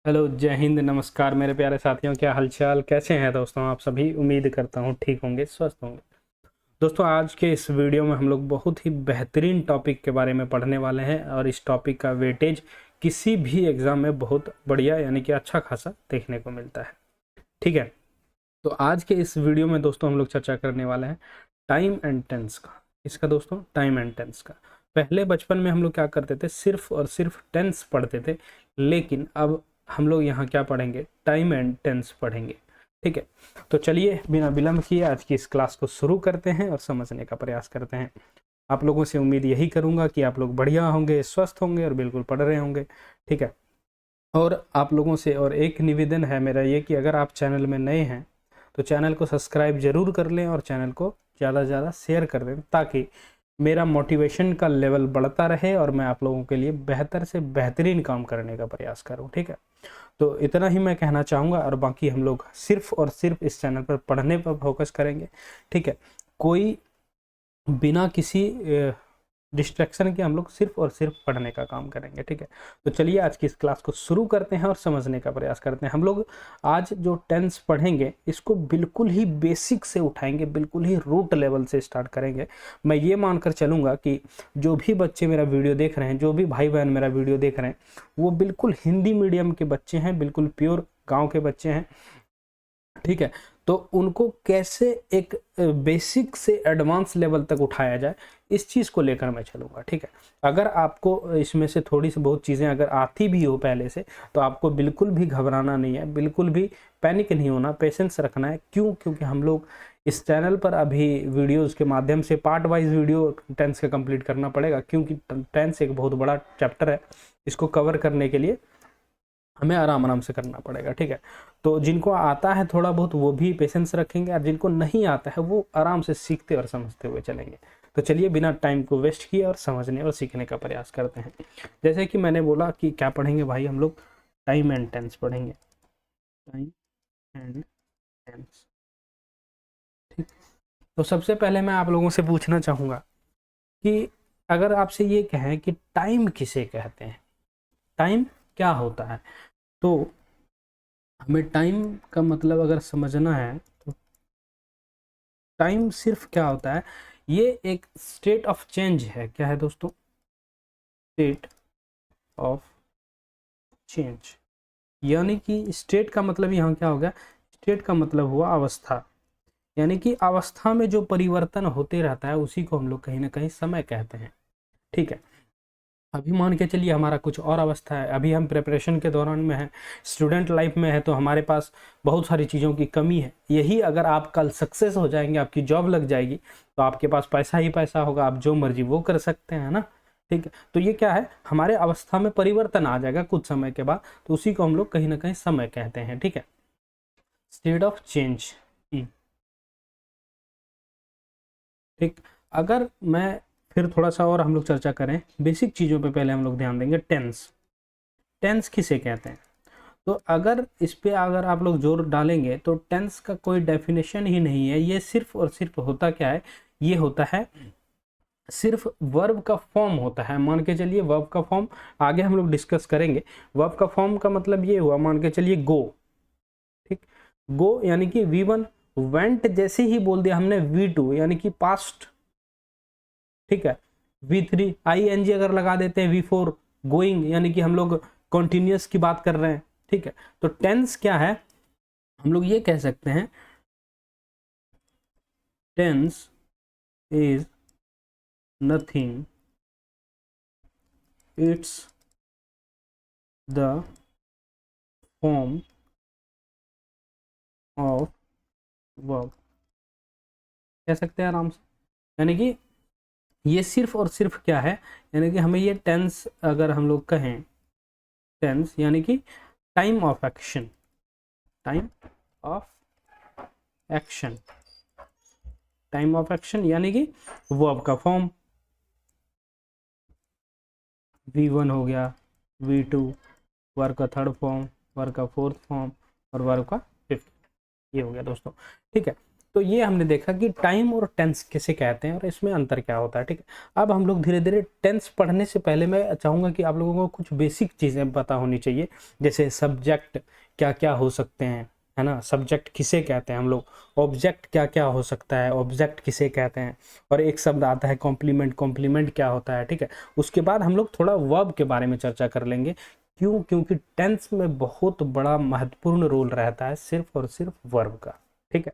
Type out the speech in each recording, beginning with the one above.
Hello, जय हिंद, नमस्कार मेरे प्यारे साथियों। क्या हालचाल, कैसे हैं दोस्तों आप सभी। उम्मीद करता हूँ ठीक होंगे, स्वस्थ होंगे। दोस्तों, आज के इस वीडियो में हम लोग बहुत ही बेहतरीन टॉपिक के बारे में पढ़ने वाले हैं और इस टॉपिक का वेटेज किसी भी एग्ज़ाम में बहुत बढ़िया यानी कि अच्छा खासा देखने को मिलता है। ठीक है, तो आज के इस वीडियो में दोस्तों हम लोग चर्चा करने वाले हैं टाइम एंड टेंस का। इसका दोस्तों टाइम एंड टेंस का। पहले बचपन में हम लोग क्या करते थे, सिर्फ और सिर्फ टेंस पढ़ते थे, लेकिन अब हम लोग यहाँ क्या पढ़ेंगे, टाइम एंड टेंस पढ़ेंगे। ठीक है, तो चलिए बिना विलंब किए आज की इस क्लास को शुरू करते हैं और समझने का प्रयास करते हैं। आप लोगों से उम्मीद यही करूंगा कि आप लोग बढ़िया होंगे, स्वस्थ होंगे और बिल्कुल पढ़ रहे होंगे। ठीक है, और आप लोगों से और एक निवेदन है मेरा ये कि अगर आप चैनल में नए हैं तो चैनल को सब्सक्राइब जरूर कर लें और चैनल को ज़्यादा से ज़्यादा शेयर कर दें, ताकि मेरा मोटिवेशन का लेवल बढ़ता रहे और मैं आप लोगों के लिए बेहतर से बेहतरीन काम करने का प्रयास करूं। ठीक है, तो इतना ही मैं कहना चाहूँगा और बाकी हम लोग सिर्फ और सिर्फ इस चैनल पर पढ़ने पर फोकस करेंगे। ठीक है, कोई बिना किसी डिस्ट्रैक्शन के हम लोग सिर्फ और सिर्फ पढ़ने का काम करेंगे। ठीक है, तो चलिए आज की इस क्लास को शुरू करते हैं और समझने का प्रयास करते हैं। हम लोग आज जो टेंस पढ़ेंगे इसको बिल्कुल ही बेसिक से उठाएंगे, बिल्कुल ही रूट लेवल से स्टार्ट करेंगे। मैं ये मानकर चलूँगा कि जो भी बच्चे मेरा वीडियो देख रहे हैं, जो भी भाई बहन मेरा वीडियो देख रहे हैं, वो बिल्कुल हिंदी मीडियम के बच्चे हैं, बिल्कुल प्योर गाँव के बच्चे हैं। ठीक है, तो उनको कैसे एक बेसिक से एडवांस लेवल तक उठाया जाए, इस चीज़ को लेकर मैं चलूँगा। ठीक है, अगर आपको इसमें से थोड़ी सी बहुत चीज़ें अगर आती भी हो पहले से, तो आपको बिल्कुल भी घबराना नहीं है, बिल्कुल भी पैनिक नहीं होना, पेशेंस रखना है। क्यों? क्योंकि हम लोग इस चैनल पर अभी वीडियोज़ के माध्यम से पार्ट वाइज वीडियो टेंस का कंप्लीट करना पड़ेगा, क्योंकि टेंस एक बहुत बड़ा चैप्टर है। इसको कवर करने के लिए हमें आराम आराम से करना पड़ेगा। ठीक है, तो जिनको आता है थोड़ा बहुत वो भी पेशेंस रखेंगे, और जिनको नहीं आता है वो आराम से सीखते और समझते हुए चलेंगे। तो चलिए बिना टाइम को वेस्ट किए और समझने और सीखने का प्रयास करते हैं। जैसे कि मैंने बोला कि क्या पढ़ेंगे भाई, हम लोग टाइम एंड टेंस पढ़ेंगे। Time and tense. ठीक, तो सबसे पहले मैं आप लोगों से पूछना चाहूँगा कि अगर आपसे ये कहें कि टाइम किसे कहते हैं, टाइम क्या होता है, तो हमें टाइम का मतलब अगर समझना है तो टाइम सिर्फ क्या होता है, ये एक स्टेट ऑफ चेंज है। क्या है दोस्तों? State of change. यानी कि स्टेट का मतलब यहाँ क्या हो गया, स्टेट का मतलब हुआ अवस्था, यानी कि अवस्था में जो परिवर्तन होते रहता है उसी को हम लोग कहीं ना कहीं समय कहते हैं। ठीक है, अभी मान के चलिए हमारा कुछ और अवस्था है, अभी हम प्रिपरेशन के दौरान में हैं, स्टूडेंट लाइफ में है, तो हमारे पास बहुत सारी चीज़ों की कमी है। यही अगर आप कल सक्सेस हो जाएंगे, आपकी जॉब लग जाएगी, तो आपके पास पैसा ही पैसा होगा, आप जो मर्जी वो कर सकते हैं ना। ठीक है, तो ये क्या है, हमारे अवस्था में परिवर्तन आ जाएगा कुछ समय के बाद, तो उसी को हम लोग कहीं ना कहीं समय कहते हैं। ठीक है, स्टेट ऑफ चेंज। ठीक, अगर मैं फिर थोड़ा सा और हम लोग चर्चा करें बेसिक चीज़ों पे, पहले हम लोग ध्यान देंगे टेंस। टेंस किसे कहते हैं, तो अगर इस पे अगर आप लोग जोर डालेंगे तो टेंस का कोई डेफिनेशन ही नहीं है। ये सिर्फ और सिर्फ होता क्या है, ये होता है सिर्फ वर्ब का फॉर्म होता है। मान के चलिए वर्ब का फॉर्म आगे हम लोग डिस्कस करेंगे। वर्ब का फॉर्म का मतलब ये हुआ, मान के चलिए गो। ठीक, गो यानी कि V1, वेंट जैसे ही बोल दिया हमने V2 यानी कि पास्ट। ठीक है, V3 ING अगर लगा देते हैं, V4 गोइंग यानी कि हम लोग कॉन्टिन्यूस की बात कर रहे हैं। ठीक है, तो टेंस क्या है, हम लोग ये कह सकते हैं tense is nothing, it's the form of verb. कह सकते हैं आराम से, यानी कि ये सिर्फ और सिर्फ क्या है, यानी कि हमें ये टेंस अगर हम लोग कहें, टेंस यानी कि time of action, time of action, time of action यानी कि वर्ब का फॉर्म V1 हो गया, V2 वर्ब का थर्ड फॉर्म, वर्ब का फोर्थ फॉर्म और वर्ब का फिफ्थ, ये हो गया दोस्तों। ठीक है, तो ये हमने देखा कि टाइम और टेंस किसे कहते हैं और इसमें अंतर क्या होता है। ठीक है, अब हम लोग धीरे धीरे टेंस पढ़ने से पहले मैं चाहूँगा कि आप लोगों को कुछ बेसिक चीज़ें पता होनी चाहिए, जैसे सब्जेक्ट क्या क्या हो सकते हैं, है ना, सब्जेक्ट किसे कहते हैं हम लोग, ऑब्जेक्ट क्या क्या हो सकता है, ऑब्जेक्ट किसे कहते हैं, और एक शब्द आता है कॉम्प्लीमेंट, कॉम्प्लीमेंट क्या होता है। ठीक है, उसके बाद हम लोग थोड़ा वर्ब के बारे में चर्चा कर लेंगे। क्यों? क्योंकि टेंस में बहुत बड़ा महत्वपूर्ण रोल रहता है सिर्फ और सिर्फ वर्ब का। ठीक है,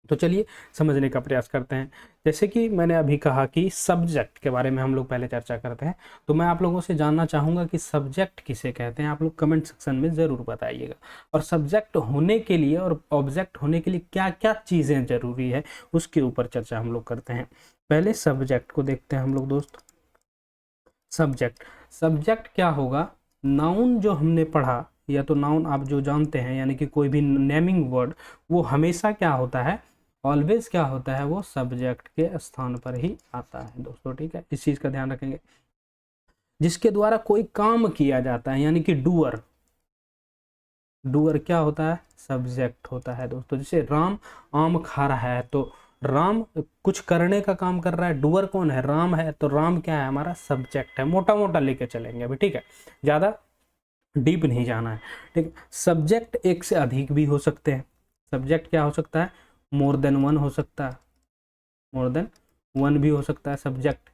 तो चलिए समझने का प्रयास करते हैं। जैसे कि मैंने अभी कहा कि सब्जेक्ट के बारे में हम लोग पहले चर्चा करते हैं, तो मैं आप लोगों से जानना चाहूँगा कि सब्जेक्ट किसे कहते हैं। आप लोग कमेंट सेक्शन में ज़रूर बताइएगा। और सब्जेक्ट होने के लिए और ऑब्जेक्ट होने के लिए क्या क्या चीज़ें ज़रूरी है, उसके ऊपर चर्चा हम लोग करते हैं। पहले सब्जेक्ट को देखते हैं हम लोग दोस्त। सब्जेक्ट क्या होगा? नाउन जो हमने पढ़ा, या तो नाउन आप जो जानते हैं, यानी कि कोई भी नेमिंग वर्ड, वो हमेशा क्या होता है, ऑलवेज क्या होता है, वो सब्जेक्ट के स्थान पर ही आता है दोस्तों। ठीक है, इस चीज का ध्यान रखेंगे। जिसके द्वारा कोई काम किया जाता है, यानी कि डूअर क्या होता है, सब्जेक्ट होता है दोस्तों। जैसे राम आम खा रहा है, तो राम कुछ करने का काम कर रहा है, डूअर कौन है, राम है, तो राम क्या है, हमारा सब्जेक्ट है। मोटा मोटा लेके चलेंगे अभी, ठीक है, ज्यादा डीप नहीं जाना है। ठीक, सब्जेक्ट एक से अधिक भी हो सकते हैं। सब्जेक्ट क्या हो सकता है, मोर देन वन हो सकता है, मोर देन वन भी हो सकता है सब्जेक्ट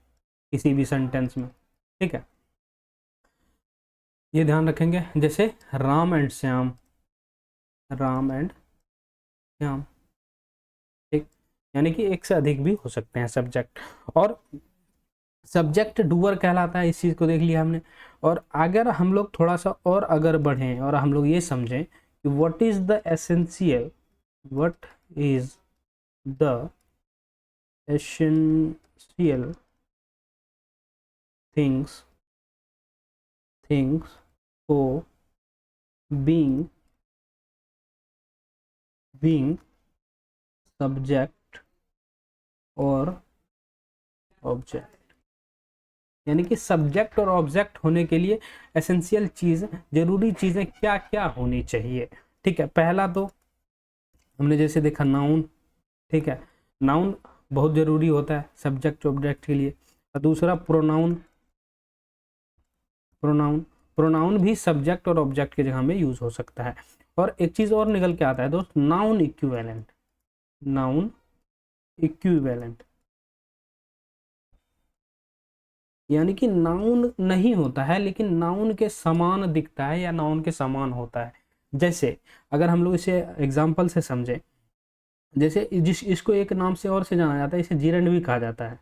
किसी भी सेंटेंस में। ठीक है, ये ध्यान रखेंगे। जैसे राम एंड श्याम, राम एंड श्याम, ठीक, यानी कि एक से अधिक भी हो सकते हैं सब्जेक्ट। और सब्जेक्ट डूअर कहलाता है, इस चीज को देख लिया हमने। और अगर हम लोग थोड़ा सा और अगर बढ़ें और हम लोग ये समझें कि what is the essential, what is the essential things for being subject और ऑब्जेक्ट, यानी कि सब्जेक्ट और ऑब्जेक्ट होने के लिए एसेंशियल चीज, जरूरी चीजें क्या क्या होनी चाहिए। ठीक है, पहला तो हमने जैसे देखा नाउन। ठीक है, नाउन बहुत जरूरी होता है सब्जेक्ट ऑब्जेक्ट के लिए। और दूसरा प्रोनाउन, प्रोनाउन भी सब्जेक्ट और ऑब्जेक्ट की जगह में यूज हो सकता है। और एक चीज और निकल के आता है दोस्त, नाउन इक्विवेलेंट, नाउन इक्विवेलेंट, यानी कि नाउन नहीं होता है लेकिन नाउन के समान दिखता है या नाउन के समान होता है। जैसे अगर हम लोग इसे एग्जाम्पल से समझें, जैसे इसको एक नाम से और से जाना जाता है, इसे जीरेंड भी कहा जाता है,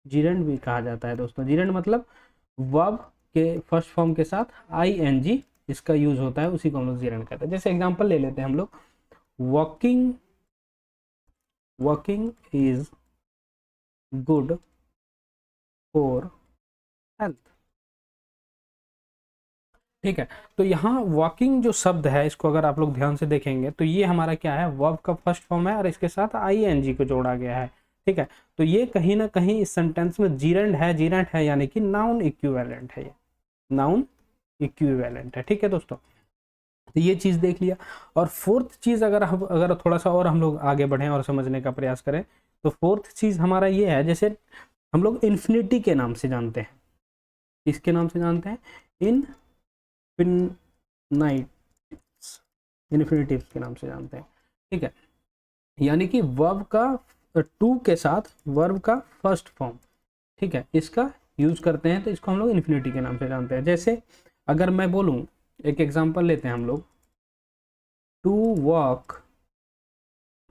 जीरेंड भी कहा जाता है दोस्तों। जीरेंड मतलब वर्ब के फर्स्ट फॉर्म के साथ ing इसका यूज होता है, उसी को हम लोग जीरेंड कहते हैं। जैसे एग्जाम्पल ले लेते हैं हम लोग, walking is good for health. ठीक है, तो यहाँ वॉकिंग जो शब्द है, इसको अगर आप लोग ध्यान से देखेंगे तो ये हमारा क्या है, वर्ब का फर्स्ट फॉर्म है और इसके साथ ing को जोड़ा गया है। ठीक है, तो ये कहीं ना कहीं इस सेंटेंस में जीरेंड है, यानी कि नाउन इक्विवेलेंट है, ये नाउन इक्विवेलेंट है। ठीक है दोस्तों, तो ये चीज देख लिया। और फोर्थ चीज अगर थोड़ा सा और हम लोग आगे बढ़े और समझने का प्रयास करें, तो फोर्थ चीज हमारा ये है, जैसे हम लोग इन्फिनिटी के नाम से जानते हैं, इसके नाम से जानते हैं इन्फिनिटिव्स के नाम से जानते हैं। ठीक है, यानी कि वर्ब का टू के साथ वर्ब का फर्स्ट फॉर्म, ठीक है, इसका यूज करते हैं, तो इसको हम लोग इन्फिनिटी के नाम से जानते हैं। जैसे अगर मैं बोलूं, एक एग्जांपल लेते हैं हम लोग, to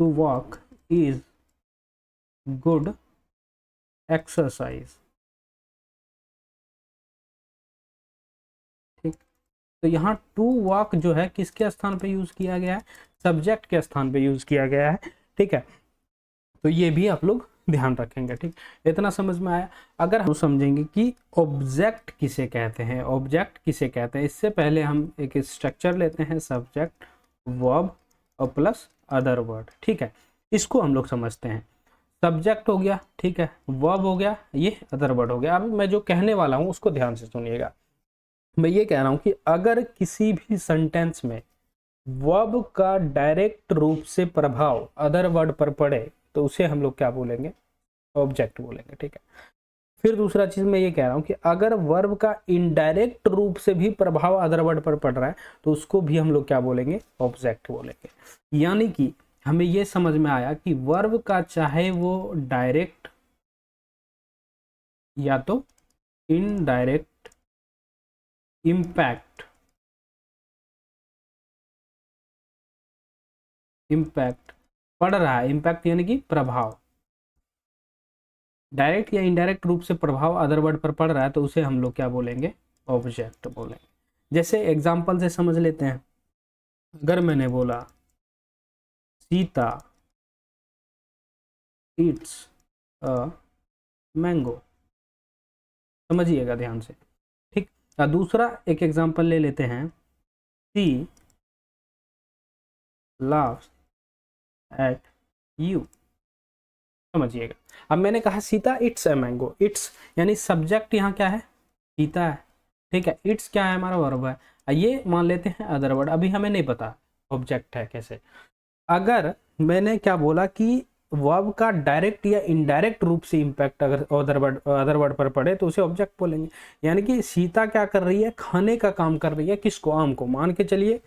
walk is good exercise. ठीक, तो यहाँ टू वॉक जो है किसके स्थान पे यूज किया गया है, सब्जेक्ट के स्थान पे यूज किया गया है। ठीक है, तो ये भी आप लोग ध्यान रखेंगे। ठीक, इतना समझ में आया। अगर हम समझेंगे कि ऑब्जेक्ट किसे कहते हैं, ऑब्जेक्ट किसे कहते हैं, इससे पहले हम एक स्ट्रक्चर लेते हैं, सब्जेक्ट वर्ब और प्लस अदर वर्ड। ठीक है, इसको हम लोग समझते हैं। सब्जेक्ट हो गया, ठीक है, वर्ब हो गया, ये अदर वर्ड हो गया। अब मैं जो कहने वाला हूँ उसको ध्यान से सुनिएगा। मैं ये कह रहा हूँ कि अगर किसी भी सेंटेंस में वर्ब का डायरेक्ट रूप से प्रभाव अदर वर्ड पर पड़े तो उसे हम लोग क्या बोलेंगे, ऑब्जेक्ट बोलेंगे। ठीक है, फिर दूसरा चीज मैं ये कह रहा हूं कि अगर वर्ब का इनडायरेक्ट रूप से भी प्रभाव अदर वर्ड पर पड़ रहा है तो उसको भी हम लोग क्या बोलेंगे, ऑब्जेक्ट बोलेंगे। यानी कि हमें ये समझ में आया कि वर्ब का चाहे वो डायरेक्ट या तो इनडायरेक्ट इम्पैक्ट पड़ रहा है, इम्पैक्ट यानी कि प्रभाव, डायरेक्ट या इनडायरेक्ट रूप से प्रभाव अदर वर्ड पर पड़ रहा है तो उसे हम लोग क्या बोलेंगे, ऑब्जेक्ट बोलेंगे। जैसे एग्जांपल से समझ लेते हैं, अगर मैंने बोला सीता ईट्स अ मैंगो, समझिएगा ध्यान से। ठीक, दूसरा एक एग्जांपल ले लेते हैं, सी लाफ्स एट यू, समझिएगा। अब मैंने कहा Sita it's a mango, it's यानी सब्जेक्ट यहाँ क्या है, सीता है। ठीक है, इट्स क्या है, हमारा वर्ब है। ये मान लेते हैं अदर वर्ड, अभी हमें नहीं पता ऑब्जेक्ट है कैसे। अगर मैंने क्या बोला कि वर्ब का डायरेक्ट या इनडायरेक्ट रूप से इंपैक्ट अगर अदर वर्ड पर पड़े तो उसे ऑब्जेक्ट बोलेंगे। यानी कि सीता क्या कर रही है, खाने का काम कर रही है, किसको, आम को। मान के चलिए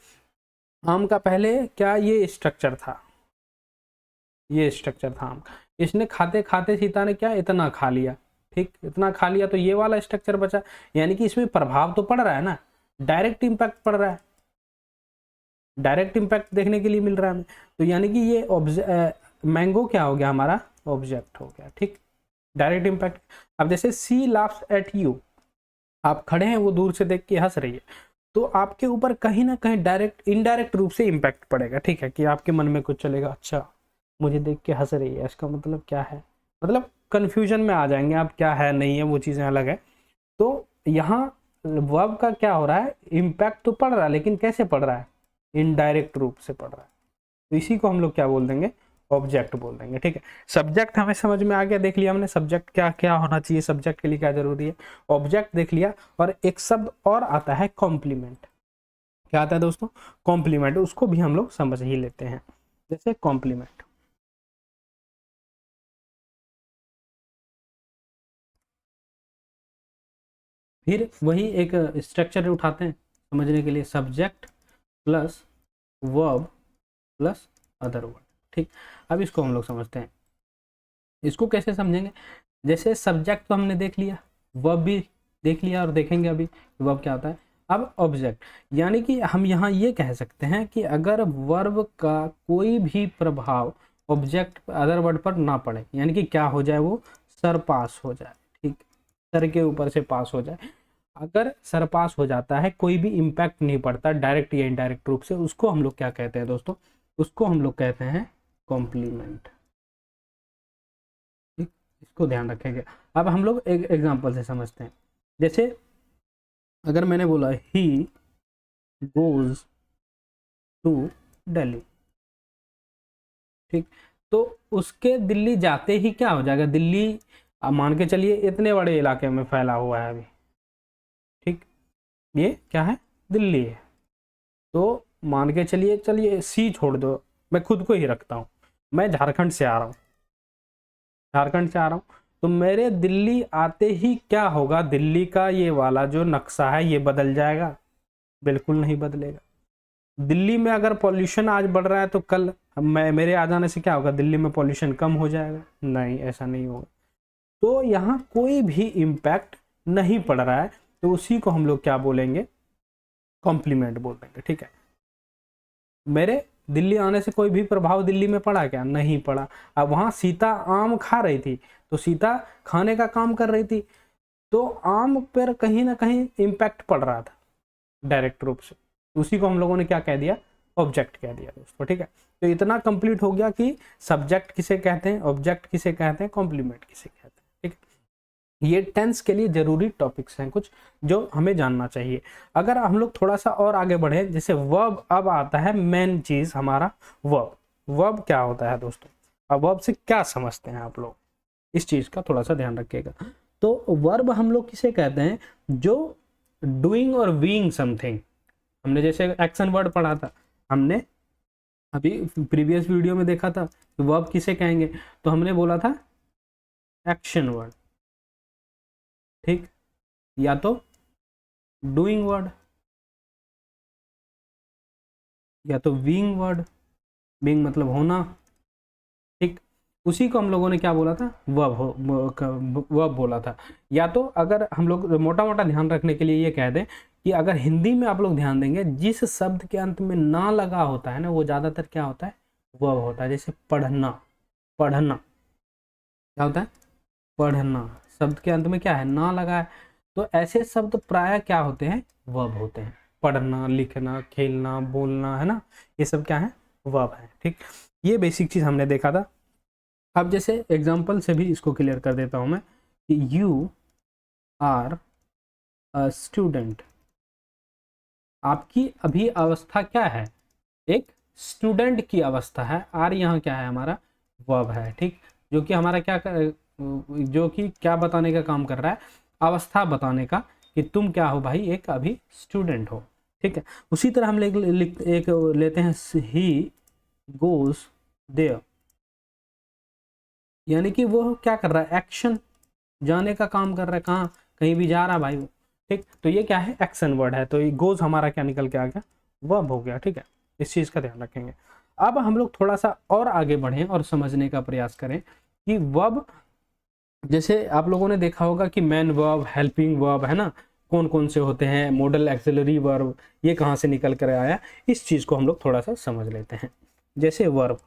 आम का पहले क्या ये स्ट्रक्चर था, ये स्ट्रक्चर था आम का, इसने खाते खाते सीता ने क्या इतना खा लिया। ठीक, इतना खा लिया तो ये वाला स्ट्रक्चर बचा। यानी कि इसमें प्रभाव तो पड़ रहा है ना, डायरेक्ट इंपैक्ट पड़ रहा है, डायरेक्ट इंपैक्ट देखने के लिए मिल रहा है हमें। तो यानी कि ये मैंगो क्या हो गया, हमारा ऑब्जेक्ट हो गया। ठीक, डायरेक्ट इंपैक्ट। अब जैसे सी लाफ्स एट यू, आप खड़े हैं, वो दूर से देख के हंस रही है, तो आपके ऊपर कहीं ना कहीं डायरेक्ट इनडायरेक्ट रूप से इंपैक्ट पड़ेगा। ठीक है, कि आपके मन में कुछ चलेगा, अच्छा मुझे देख के हंस रही है, इसका मतलब क्या है, मतलब कंफ्यूजन में आ जाएंगे आप, क्या है नहीं है वो चीज़ें अलग है। तो यहाँ वर्ब का क्या हो रहा है, इम्पैक्ट तो पड़ रहा है, लेकिन कैसे पड़ रहा है, इनडायरेक्ट रूप से पड़ रहा है। तो इसी को हम लोग क्या बोल देंगे, ऑब्जेक्ट बोल देंगे। ठीक है, सब्जेक्ट हमें समझ में आ गया, देख लिया हमने सब्जेक्ट क्या क्या होना चाहिए, सब्जेक्ट के लिए क्या जरूरी है, ऑब्जेक्ट देख लिया। और एक शब्द और आता है कॉम्प्लीमेंट। क्या आता है दोस्तों, कॉम्प्लीमेंट, उसको भी हम लोग समझ ही लेते हैं। जैसे कॉम्प्लीमेंट, फिर वही एक स्ट्रक्चर उठाते हैं समझने के लिए, subject plus verb plus other word. ठीक, अब इसको हम लोग समझते हैं, इसको कैसे समझेंगे। जैसे सब्जेक्ट तो हमने देख लिया, वर्ब भी देख लिया, और देखेंगे अभी वर्ब क्या होता है। अब ऑब्जेक्ट, यानी कि हम यहाँ ये कह सकते हैं कि अगर वर्ब का कोई भी प्रभाव ऑब्जेक्ट अदर वर्ड पर ना पड़े, यानी कि क्या हो जाए, वो सर पास हो जाए। ठीक, सर के ऊपर से पास हो जाए, अगर सर पास हो जाता है, कोई भी इम्पैक्ट नहीं पड़ता डायरेक्ट या इनडायरेक्ट रूप से, उसको हम लोग क्या कहते हैं दोस्तों, उसको हम लोग कहते हैं कॉम्प्लीमेंट। ठीक, इसको ध्यान रखेंगे। अब हम लोग एक एग्जांपल से समझते हैं, जैसे अगर मैंने बोला ही गोज टू दिल्ली, ठीक, तो उसके दिल्ली जाते ही क्या हो जाएगा, दिल्ली अब मान के चलिए इतने बड़े इलाके में फैला हुआ है अभी। ठीक, ये क्या है, दिल्ली है। तो मान के चलिए, चलिए सी छोड़ दो, मैं खुद को ही रखता हूँ, मैं झारखंड से आ रहा हूँ, झारखंड से आ रहा हूँ, तो मेरे दिल्ली आते ही क्या होगा, दिल्ली का ये वाला जो नक्शा है ये बदल जाएगा, बिल्कुल नहीं बदलेगा। दिल्ली में अगर पॉल्यूशन आज बढ़ रहा है तो कल मैं मेरे आ जाने से क्या होगा, दिल्ली में पॉल्यूशन कम हो जाएगा, नहीं ऐसा नहीं होगा। तो यहाँ कोई भी इम्पैक्ट नहीं पड़ रहा है, तो उसी को हम लोग क्या बोलेंगे, कॉम्प्लीमेंट बोल देंगे। ठीक है, मेरे दिल्ली आने से कोई भी प्रभाव दिल्ली में पड़ा क्या, नहीं पड़ा। अब वहां सीता आम खा रही थी, तो सीता खाने का काम कर रही थी, तो आम पर कहीं ना कहीं इम्पैक्ट पड़ रहा था डायरेक्ट रूप से, उसी को हम लोगों ने क्या कह दिया, ऑब्जेक्ट कह दिया दोस्तों। ठीक है, तो इतना कंप्लीट हो गया कि सब्जेक्ट किसे कहते हैं, ऑब्जेक्ट किसे कहते हैं, कॉम्प्लीमेंट किसे कहते हैं। ठीक, ये टेंस के लिए जरूरी टॉपिक्स हैं कुछ जो हमें जानना चाहिए। अगर हम लोग थोड़ा सा और आगे बढ़े, जैसे वर्ब, अब आता है मेन चीज हमारा वर्ब। वर्ब क्या होता है दोस्तों, अब वर्ब से क्या समझते हैं आप लोग, इस चीज का थोड़ा सा ध्यान रखिएगा। तो वर्ब हम लोग किसे कहते हैं, जो डूइंग और बीइंग समथिंग, हमने जैसे एक्शन वर्ड पढ़ा था, हमने अभी प्रीवियस वीडियो में देखा था कि वर्ब किसे कहेंगे, तो हमने बोला था एक्शन वर्ड, ठीक, या तो डूइंग वर्ड, या तो बीइंग वर्ड, बीइंग मतलब होना, ठीक। उसी को हम लोगों ने क्या बोला था, वर्ब बोला था। या तो अगर हम लोग मोटा मोटा ध्यान रखने के लिए ये कह दें कि अगर हिंदी में आप लोग ध्यान देंगे, जिस शब्द के अंत में ना लगा होता है ना, वो ज्यादातर क्या होता है, वर्ब होता है। जैसे पढ़ना, पढ़ना क्या होता है, पढ़ना, शब्द के अंत में क्या है, ना लगा है, तो ऐसे शब्द प्राय क्या होते हैं, वर्ब होते हैं। पढ़ना, लिखना, खेलना, बोलना, है ना, ये सब क्या है, वर्ब है, ठीक। ये बेसिक चीज हमने देखा था। अब जैसे एग्जांपल से भी इसको क्लियर कर देता हूं मैं कि यू आर अ स्टूडेंट, आपकी अभी अवस्था क्या है, एक स्टूडेंट की अवस्था है। आर यहाँ क्या है, हमारा वर्ब है, ठीक, जो कि हमारा जो कि क्या बताने का काम कर रहा है, अवस्था बताने का, कि तुम क्या हो भाई, एक अभी स्टूडेंट हो, ठीक है। उसी तरह हम एक लेते हैं, ही गोज देयर, यानी कि वो क्या कर रहा है, एक्शन, जाने का काम कर रहा है, कहाँ, कहीं भी जा रहा है भाई वो, ठीक। तो ये क्या है, एक्शन वर्ड है, तो ये गोज हमारा क्या निकल के आ गया, वर्ब हो गया, ठीक है। इस चीज का ध्यान रखेंगे। अब हम लोग थोड़ा सा और आगे बढ़ें और समझने का प्रयास करें कि वर्ब, जैसे आप लोगों ने देखा होगा कि मैन वर्ब, हेल्पिंग वर्ब, है ना, कौन कौन से होते हैं, मॉडल एक्सिलरी वर्ब, ये कहाँ से निकल कर आया, इस चीज को हम लोग थोड़ा सा समझ लेते हैं। जैसे वर्ब,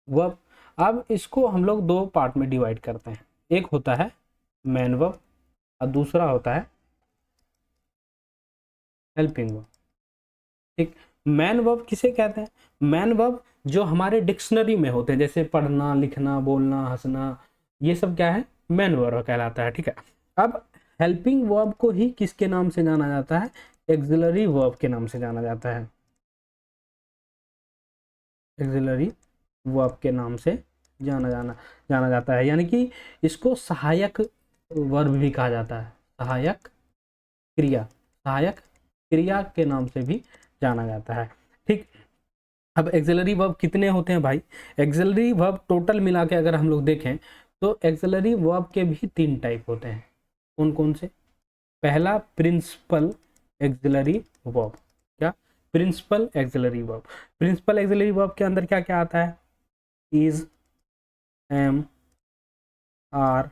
वर्ब, अब इसको हम लोग दो पार्ट में डिवाइड करते हैं। एक होता है मैन वर्ब और दूसरा होता है हेल्पिंग वर्ब, ठीक। मैन वर्ब किसे कहते हैं, मैन वर्ब जो हमारे डिक्शनरी में होते हैं, जैसे पढ़ना, लिखना, बोलना, हंसना, ये सब क्या है, मैन वर्ब कहलाता है, ठीक है। अब हेल्पिंग वर्ब को ही किसके नाम से जाना जाता है, एक्सिलरी वर्ब के नाम से जाना जाता है, एक्सिलरी वर्ब के नाम से जाना जाता है, यानी कि इसको सहायक वर्ब भी कहा जाता है, सहायक क्रिया, सहायक क्रिया के नाम से भी जाना जाता है, ठीक। अब एक्सिलरी वर्ब कितने होते हैं भाई, एक्सिलरी वर्ब टोटल मिला के अगर हम लोग देखें तो एक्सिलरी वर्ब के भी तीन टाइप होते हैं। कौन कौन से, पहला प्रिंसिपल एक्सिलरी वर्ब, क्या, principal auxiliary verb, principal auxiliary verb के अंदर क्या क्या आता है, इज, एम, आर,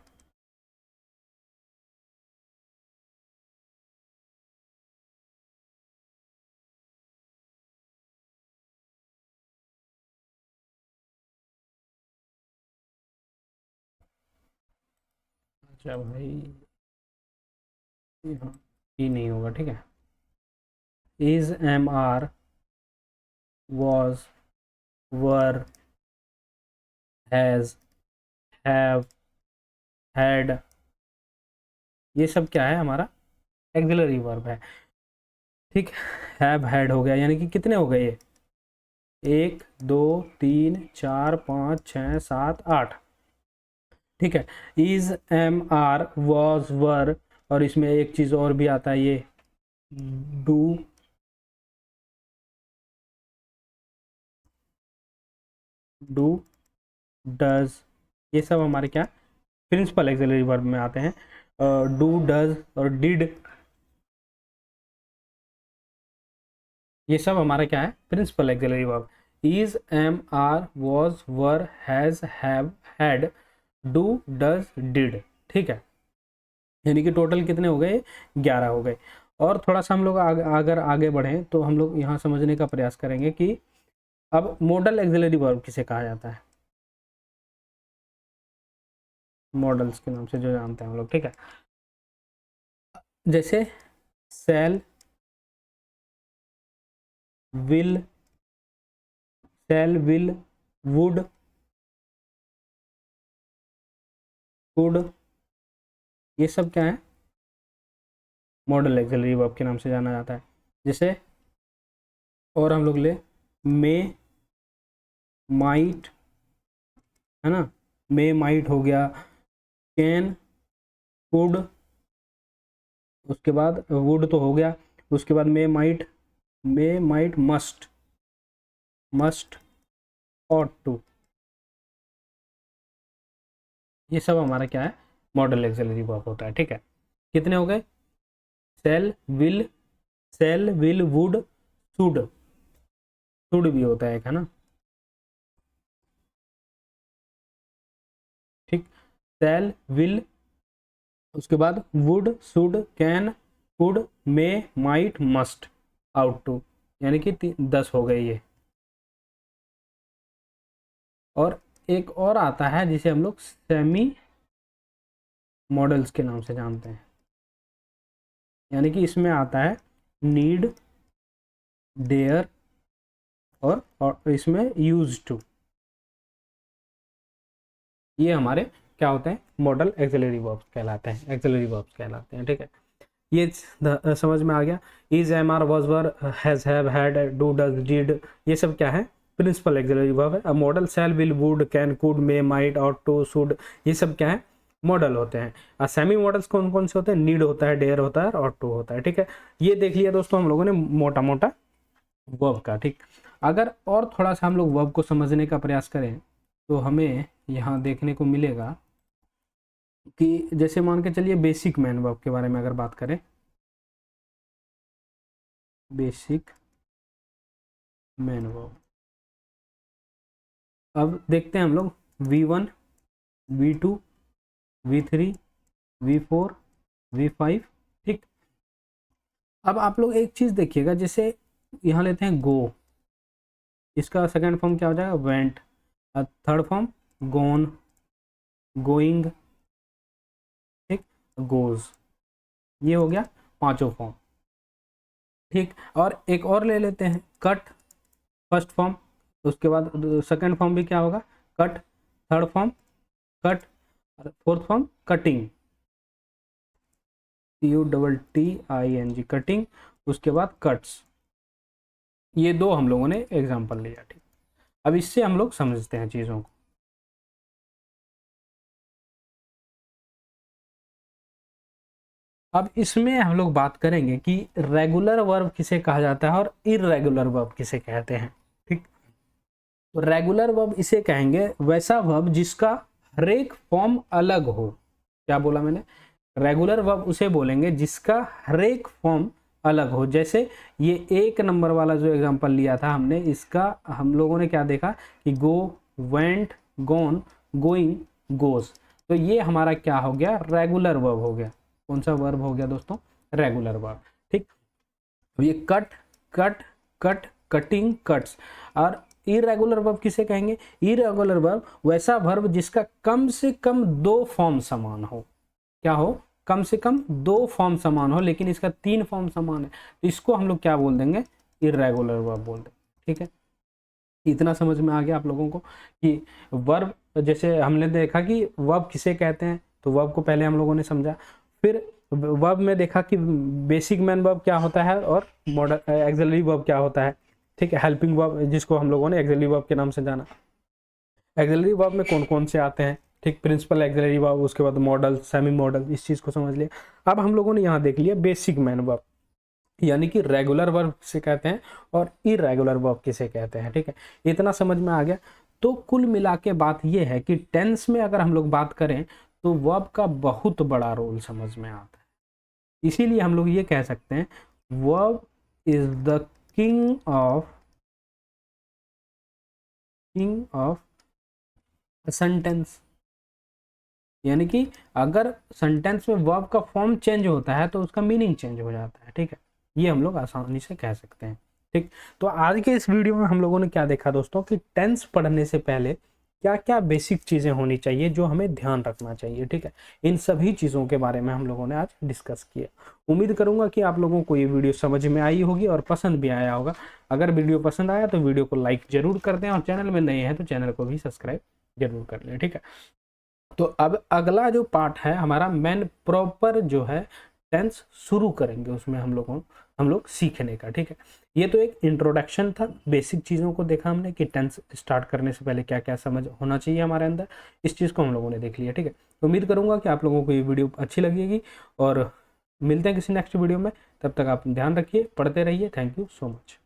अच्छा भाई, हाँ, ये नहीं होगा, ठीक है, is, am, are, was, were, has, have, had, ये सब क्या है, हमारा एक्सिलरी वर्ब है, ठीक। हैव, हैड हो गया, यानी कि कितने हो गए ये, एक, दो, तीन, चार, पाँच, छः, सात, आठ, ठीक है। इज, एम, आर, वॉज, वर, और इसमें एक चीज और भी आता है, ये डू, डू, डज, ये सब हमारे क्या, प्रिंसिपल एक्सिलरी वर्ब में आते हैं। डू, डज और डिड, ये सब हमारा क्या है, principal auxiliary verb. Is, am, are, was, were, has, have, had, do, does, did, ठीक है। यानी कि टोटल कितने हो गए, 11 हो गए। और थोड़ा सा हम लोग अगर आगे बढ़ें तो हम लोग यहाँ समझने का प्रयास करेंगे कि अब मॉडल एक्सिलरी वर्ब किसे कहा जाता है, मॉडल्स के नाम से जो जानते हैं हम लोग, ठीक है। जैसे shall, will, shall, will, would, could, ये सब क्या है, मॉडल एक्सिलरी वर्ब के नाम से जाना जाता है। जैसे और हम लोग ले, मे, माइट, है ना, मे, माइट हो गया, कैन, कुड, उसके बाद वुड तो हो गया, उसके बाद may, might, may, might, must, must, ought to, ये सब हमारा क्या है, मॉडल एक्सिलरी वर्ब होता है। ठीक है, कितने हो गए, shall, will, shall, will, would, should, should भी होता है एक, है ना। ठीक, शैल, विल, उसके बाद would, should, can, could, may, might, must, ought to, यानी कि 10 हो गए ये। और एक और आता है जिसे हम लोग सेमी मॉडल्स के नाम से जानते हैं, यानी कि इसमें आता है नीड, डेयर और इसमें यूज टू, ये हमारे क्या होते हैं, मॉडल एक्सिलरी वर्ब्स कहलाते हैं, एक्सिलरी वर्ब्स कहलाते हैं। ठीक है, ये समझ में आ गया। Is, am, are, was, were, has, have, had, do, does, did, ये सब क्या है, प्रिंसिपल एक्सिलरी वर्ब है। अब modal shall, will, would, can, could, may, might, ought to, should, ये सब क्या है, मॉडल होते हैं। और सेमी मॉडल्स कौन कौन से होते हैं, नीड होता है, डेयर होता है और ऑट टू होता है। ठीक है, ये देख लिया दोस्तों हम लोगों ने मोटा मोटा वर्ब का। ठीक, अगर और थोड़ा सा हम लोग वर्ब को समझने का प्रयास करें तो हमें यहाँ देखने को मिलेगा कि जैसे मान के चलिए बेसिक मैन वर्ब के बारे में अगर बात करें, बेसिक मैन वर्ब, अब देखते हैं हम लोग V1, V2, V3, V4, V5। ठीक, अब आप लोग एक चीज देखिएगा, जैसे यहाँ लेते हैं गो, इसका सेकंड फॉर्म क्या हो जाएगा, वेंट, थर्ड फॉर्म गोन, गोइंग, ठीक, गोज, ये हो गया पांचों फॉर्म। ठीक, और एक और ले लेते हैं कट, फर्स्ट फॉर्म, उसके बाद सेकंड फॉर्म भी क्या होगा, cut, third form cut, fourth form cutting, CUTTING, cutting, उसके बाद कट्स। ये दो हम लोगों ने एग्जांपल लिया। ठीक, अब इससे हम लोग समझते हैं चीज़ों को। अब इसमें हम लोग बात करेंगे कि रेगुलर वर्ब किसे कहा जाता है और इर्रेगुलर वर्ब किसे कहते हैं। ठीक, तो रेगुलर वर्ब इसे कहेंगे वैसा वर्ब जिसका हर एक फॉर्म अलग हो। क्या बोला मैंने, रेगुलर वर्ब उसे बोलेंगे जिसका हर एक फॉर्म अलग हो। जैसे ये 1 नंबर वाला जो एग्जांपल लिया था हमने, इसका हम लोगों ने क्या देखा कि गो, वेंट, गोन, गोइंग, गोज, तो ये हमारा क्या हो गया, रेगुलर वर्ब हो गया। कौन सा वर्ब हो गया दोस्तों, रेगुलर वर्ब। ठीक, ये cut, cut, cut, cutting, cuts. और इरेगुलर वर्ब किसे कहेंगे, इरेगुलर वर्ब वैसा वर्ब जिसका कम से कम 2 फॉर्म समान हो। क्या हो, कम से कम 2 फॉर्म समान हो, लेकिन इसका 3 फॉर्म समान है, तो इसको हम लोग क्या बोल देंगे, इरेगुलर वर्ब बोल देंगे। ठीक है, इतना समझ में आ गया आप लोगों को कि वर्ब, जैसे हमने देखा कि वर्ब किसे कहते हैं, तो वर्ब को पहले हम लोगों ने समझा, फिर वर्ब में देखा कि बेसिक मैन वर्ब क्या होता है और मॉडल एक्सिलरी वर्ब क्या होता है। ठीक है, हेल्पिंग वर्ब जिसको हम लोगों ने एक्सिलरी वर्ब के नाम से जाना। एक्सिलरी वर्ब में कौन कौन से आते हैं, ठीक, प्रिंसिपल एक्सिलरी वर्ब, उसके बाद मॉडल, सेमी मॉडल, इस चीज़ को समझ लिया। अब हम लोगों ने यहाँ देख लिया बेसिक मैन वर्ब, यानी कि रेगुलर वर्ब किसे कहते हैं और इरेगुलर वर्ब किसे कहते हैं। ठीक है, इतना समझ में आ गया। तो कुल मिला के बात यह है कि टेंस में अगर हम लोग बात करें तो वर्ब का बहुत बड़ा रोल समझ में आता है। इसीलिए हम लोग ये कह सकते हैं verb is the king of sentence, यानी कि अगर सेंटेंस में वर्ब का फॉर्म चेंज होता है तो उसका मीनिंग चेंज हो जाता है। ठीक है, ये हम लोग आसानी से कह सकते हैं। ठीक, तो आज के इस वीडियो में हम लोगों ने क्या देखा दोस्तों कि टेंस पढ़ने से पहले क्या क्या बेसिक चीज़ें होनी चाहिए जो हमें ध्यान रखना चाहिए। ठीक है, इन सभी चीज़ों के बारे में हम लोगों ने आज डिस्कस किया। उम्मीद करूंगा कि आप लोगों को ये वीडियो समझ में आई होगी और पसंद भी आया होगा। अगर वीडियो पसंद आया तो वीडियो को लाइक जरूर कर दें और चैनल में नए हैं तो चैनल को भी सब्सक्राइब जरूर कर लें। ठीक है, तो अब अगला जो पार्ट है हमारा मेन प्रॉपर जो है टेंस शुरू करेंगे, उसमें हम लोग सीखने का। ठीक है, ये तो एक इंट्रोडक्शन था, बेसिक चीज़ों को देखा हमने कि टेंस स्टार्ट करने से पहले क्या क्या समझ होना चाहिए हमारे अंदर, इस चीज़ को हम लोगों ने देख लिया। ठीक है, तो उम्मीद करूंगा कि आप लोगों को ये वीडियो अच्छी लगेगी और मिलते हैं किसी नेक्स्ट वीडियो में, तब तक आप ध्यान रखिए, पढ़ते रहिए। Thank you so much.